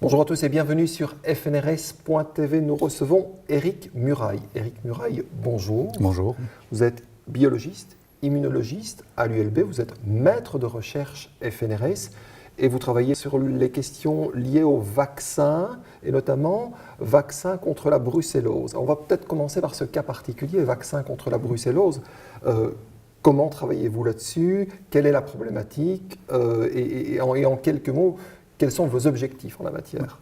Bonjour à tous et bienvenue sur FNRS.tv. Nous recevons Éric Muraille. Éric Muraille, bonjour. Bonjour. Vous êtes biologiste, immunologiste à l'ULB, vous êtes maître de recherche FNRS et vous travaillez sur les questions liées aux vaccins et notamment vaccins contre la brucellose. On va peut-être commencer par ce cas particulier, vaccin contre la brucellose. Comment travaillez-vous là-dessus? Quelle est la problématique? Et en quelques mots, quels sont vos objectifs en la matière?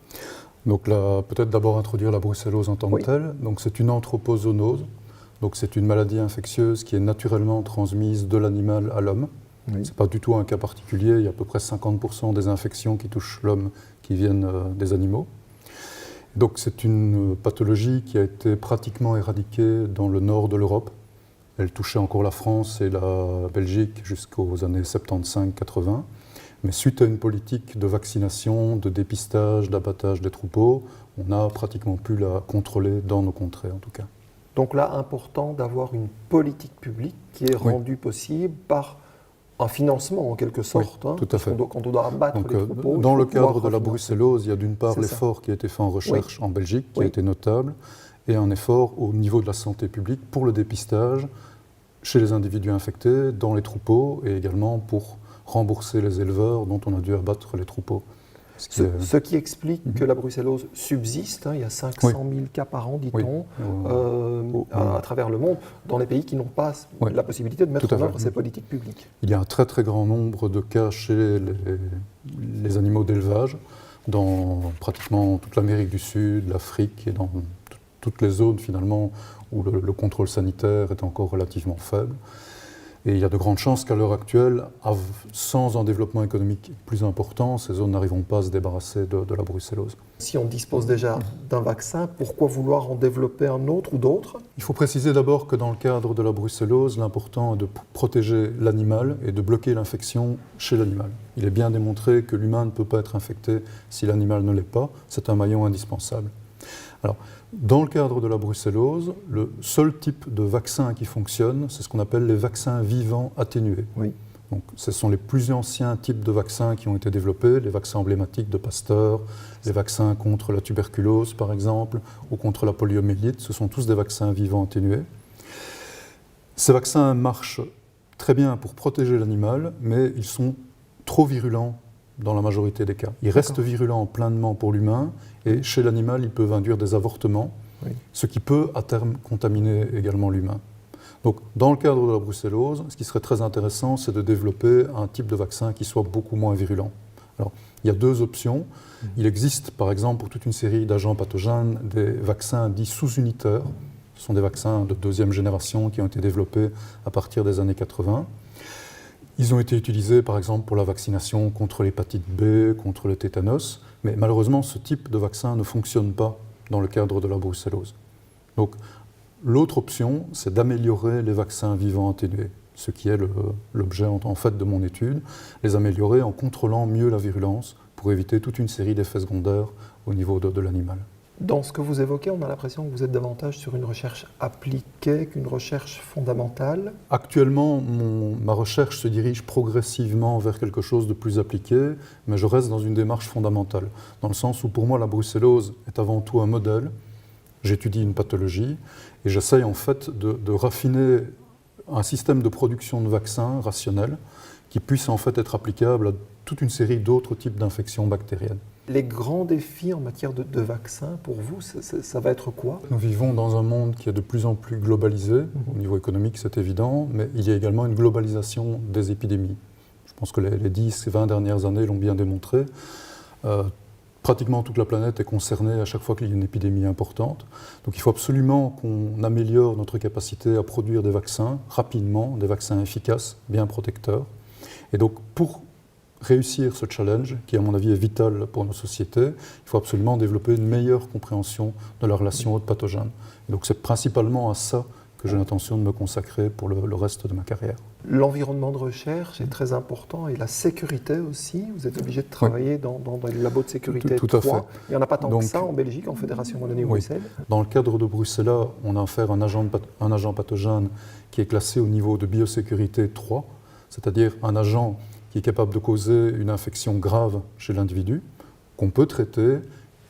Donc là, peut-être d'abord introduire la brucellose en tant que telle. Donc c'est une anthropozoonose. Donc c'est une maladie infectieuse qui est naturellement transmise de l'animal à l'homme. Ce n'est pas du tout un cas particulier. Il y a à peu près 50% des infections qui touchent l'homme qui viennent des animaux. Donc c'est une pathologie qui a été pratiquement éradiquée dans le nord de l'Europe. Elle touchait encore la France et la Belgique jusqu'aux années 75-80. Mais suite à une politique de vaccination, de dépistage, d'abattage des troupeaux, on a pratiquement pu la contrôler dans nos contrées en tout cas. Donc là, important d'avoir une politique publique qui est rendue possible par un financement en quelque sorte. Oui, tout à fait. Quand on doit abattre les troupeaux. Dans le cadre de la brucellose, il y a d'une part l'effort qui a été fait en recherche en Belgique, qui a été notable, et un effort au niveau de la santé publique pour le dépistage chez les individus infectés, dans les troupeaux, et également pour rembourser les éleveurs dont on a dû abattre les troupeaux. Ce qui explique que la brucellose subsiste, il y a 500 000 cas par an, dit-on, à travers le monde, dans les pays qui n'ont pas la possibilité de mettre en œuvre ces politiques publiques. Il y a un très très grand nombre de cas chez les animaux d'élevage, dans pratiquement toute l'Amérique du Sud, l'Afrique et dans toutes les zones finalement où le contrôle sanitaire est encore relativement faible. Et il y a de grandes chances qu'à l'heure actuelle, sans un développement économique plus important, ces zones n'arriveront pas à se débarrasser de la brucellose. Si on dispose déjà d'un vaccin, pourquoi vouloir en développer un autre ou d'autres? Il faut préciser d'abord que dans le cadre de la brucellose, l'important est de protéger l'animal et de bloquer l'infection chez l'animal. Il est bien démontré que l'humain ne peut pas être infecté si l'animal ne l'est pas. C'est un maillon indispensable. Alors, dans le cadre de la brucellose, le seul type de vaccin qui fonctionne, c'est ce qu'on appelle les vaccins vivants atténués. Donc, ce sont les plus anciens types de vaccins qui ont été développés, les vaccins emblématiques de Pasteur, les vaccins contre la tuberculose par exemple, ou contre la poliomyélite, ce sont tous des vaccins vivants atténués. Ces vaccins marchent très bien pour protéger l'animal, mais ils sont trop virulents dans la majorité des cas. Ils restent virulents pleinement pour l'humain et chez l'animal, ils peuvent induire des avortements, ce qui peut à terme contaminer également l'humain. Donc, dans le cadre de la brucellose, ce qui serait très intéressant, c'est de développer un type de vaccin qui soit beaucoup moins virulent. Alors, il y a deux options. Il existe, par exemple, pour toute une série d'agents pathogènes, des vaccins dits sous-unitaires. Ce sont des vaccins de deuxième génération qui ont été développés à partir des années 80. Ils ont été utilisés, par exemple, pour la vaccination contre l'hépatite B, contre le tétanos, mais malheureusement, ce type de vaccin ne fonctionne pas dans le cadre de la brucellose. Donc, l'autre option, c'est d'améliorer les vaccins vivants atténués, ce qui est l'objet en fait de mon étude, les améliorer en contrôlant mieux la virulence pour éviter toute une série d'effets secondaires au niveau de l'animal. Dans ce que vous évoquez, on a l'impression que vous êtes davantage sur une recherche appliquée qu'une recherche fondamentale. Actuellement, ma recherche se dirige progressivement vers quelque chose de plus appliqué, mais je reste dans une démarche fondamentale, dans le sens où pour moi la brucellose est avant tout un modèle. J'étudie une pathologie et j'essaye en fait de raffiner un système de production de vaccins rationnel qui puisse en fait être applicable à toute une série d'autres types d'infections bactériennes. Les grands défis en matière de vaccins, pour vous, ça va être quoi? Nous vivons dans un monde qui est de plus en plus globalisé. Au niveau économique, c'est évident, mais il y a également une globalisation des épidémies. Je pense que les 10 et 20 dernières années l'ont bien démontré. Pratiquement toute la planète est concernée à chaque fois qu'il y a une épidémie importante. Donc il faut absolument qu'on améliore notre capacité à produire des vaccins rapidement, des vaccins efficaces, bien protecteurs. Et donc pour réussir ce challenge, qui à mon avis est vital pour nos sociétés, il faut absolument développer une meilleure compréhension de la relation hôte-pathogène. Donc c'est principalement à ça que j'ai l'intention de me consacrer pour le reste de ma carrière. L'environnement de recherche est très important et la sécurité aussi. Vous êtes obligé de travailler dans les labos de sécurité tout à fait. Il n'y en a pas tant que ça en Belgique, en Fédération Wallonie-Bruxelles. Dans le cadre de Bruxelles, on a affaire à un agent pathogène qui est classé au niveau de biosécurité 3, c'est-à-dire un agent qui est capable de causer une infection grave chez l'individu, qu'on peut traiter,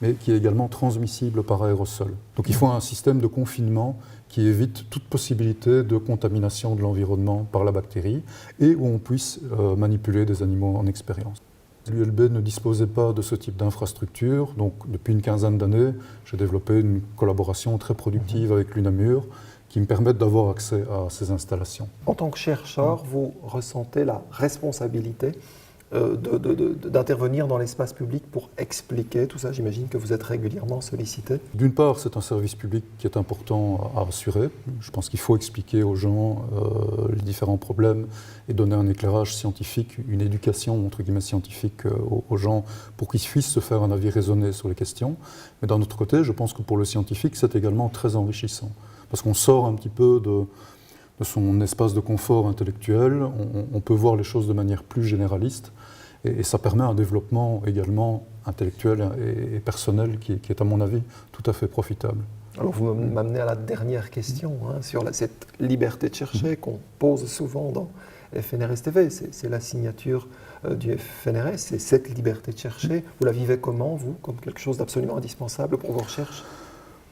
mais qui est également transmissible par aérosol. Donc il faut un système de confinement qui évite toute possibilité de contamination de l'environnement par la bactérie et où on puisse manipuler des animaux en expérience. L'ULB ne disposait pas de ce type d'infrastructure, donc depuis une quinzaine d'années, j'ai développé une collaboration très productive avec l'UNAMUR qui me permettent d'avoir accès à ces installations. En tant que chercheur, vous ressentez la responsabilité d'intervenir dans l'espace public pour expliquer tout ça. J'imagine que vous êtes régulièrement sollicité. D'une part, c'est un service public qui est important à assurer. Je pense qu'il faut expliquer aux gens les différents problèmes et donner un éclairage scientifique, une éducation entre guillemets scientifique aux gens pour qu'ils puissent se faire un avis raisonné sur les questions. Mais d'un autre côté, je pense que pour le scientifique, c'est également très enrichissant parce qu'on sort un petit peu de son espace de confort intellectuel, on peut voir les choses de manière plus généraliste et ça permet un développement également intellectuel et personnel qui est à mon avis tout à fait profitable. Alors vous m'amenez à la dernière question sur cette liberté de chercher qu'on pose souvent dans FNRS TV. C'est la signature du FNRS, c'est cette liberté de chercher. Vous la vivez comment, vous, comme quelque chose d'absolument indispensable pour vos recherches ?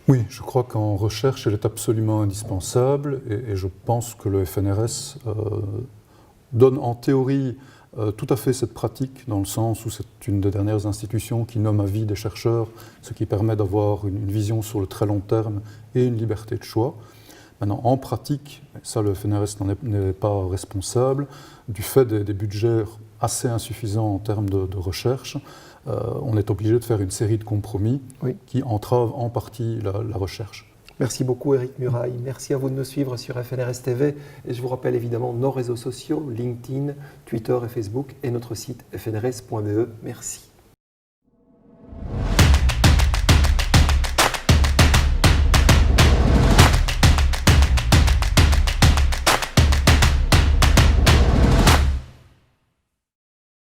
Oui, je crois qu'en recherche, elle est absolument indispensable et je pense que le FNRS donne en théorie tout à fait cette pratique dans le sens où c'est une des dernières institutions qui nomme à vie des chercheurs, ce qui permet d'avoir une vision sur le très long terme et une liberté de choix. Maintenant, en pratique, ça le FNRS n'est pas responsable, du fait des budgets assez insuffisants en termes de recherche, on est obligé de faire une série de compromis qui entravent en partie la recherche. Merci beaucoup Éric Murail, merci à vous de nous suivre sur FNRS TV et je vous rappelle évidemment nos réseaux sociaux, LinkedIn, Twitter et Facebook et notre site fnrs.be. Merci.